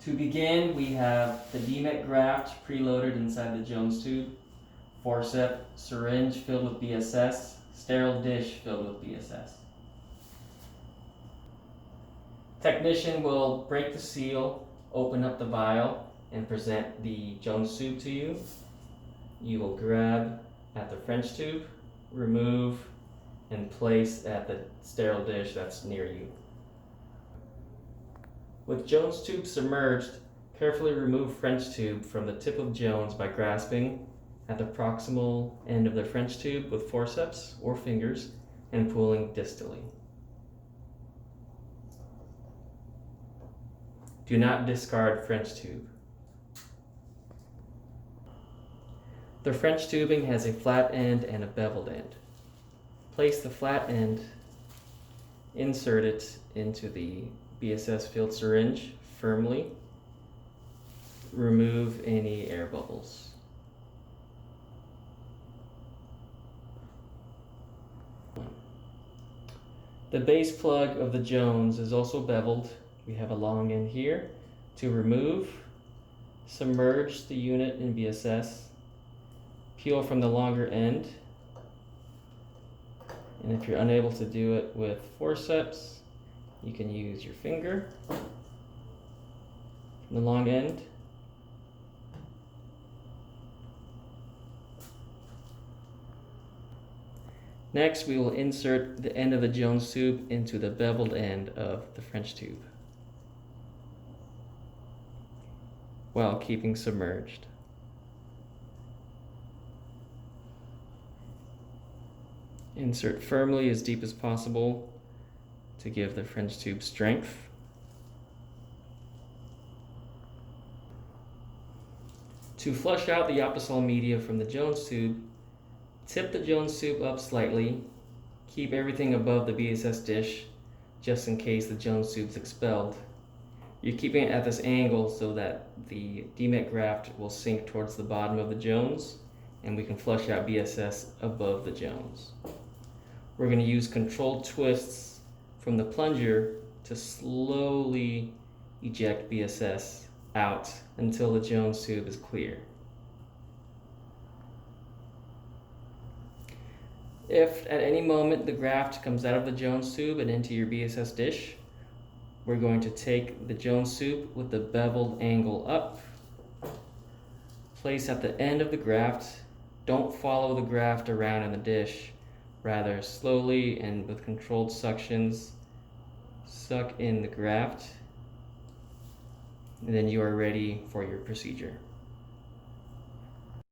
To begin, we have the DMEK graft preloaded inside the Jones tube, forceps, syringe filled with BSS, sterile dish filled with BSS. Technician will break the seal, open up the vial, and present the Jones tube to you. You will grab at the French tube, remove, and place at the sterile dish that's near you. With Jones tube submerged, carefully remove French tube from the tip of Jones by grasping at the proximal end of the French tube with forceps or fingers and pulling distally. Do not discard French tube. The French tubing has a flat end and a beveled end. Place the flat end, insert it into the BSS filled syringe firmly. Remove any air bubbles. The base plug of the Jones is also beveled. We have a long end here. To remove, submerge the unit in BSS, peel from the longer end, and if you're unable to do it with forceps, you can use your finger from the long end. Next, we will insert the end of the Jones tube into the beveled end of the French tube while keeping submerged. Insert firmly as deep as possible to give the French tube strength. To flush out the Optisol media from the Jones tube, tip the Jones tube up slightly. Keep everything above the BSS dish just in case the Jones tube is expelled. You're keeping it at this angle so that the DMEK graft will sink towards the bottom of the Jones and we can flush out BSS above the Jones. We're going to use controlled twists from the plunger to slowly eject BSS out until the Jones tube is clear. If at any moment the graft comes out of the Jones tube and into your BSS dish, we're going to take the Jones tube with the beveled angle up, place at the end of the graft. Don't follow the graft around in the dish. Rather, slowly and with controlled suctions, suck in the graft, and then you are ready for your procedure.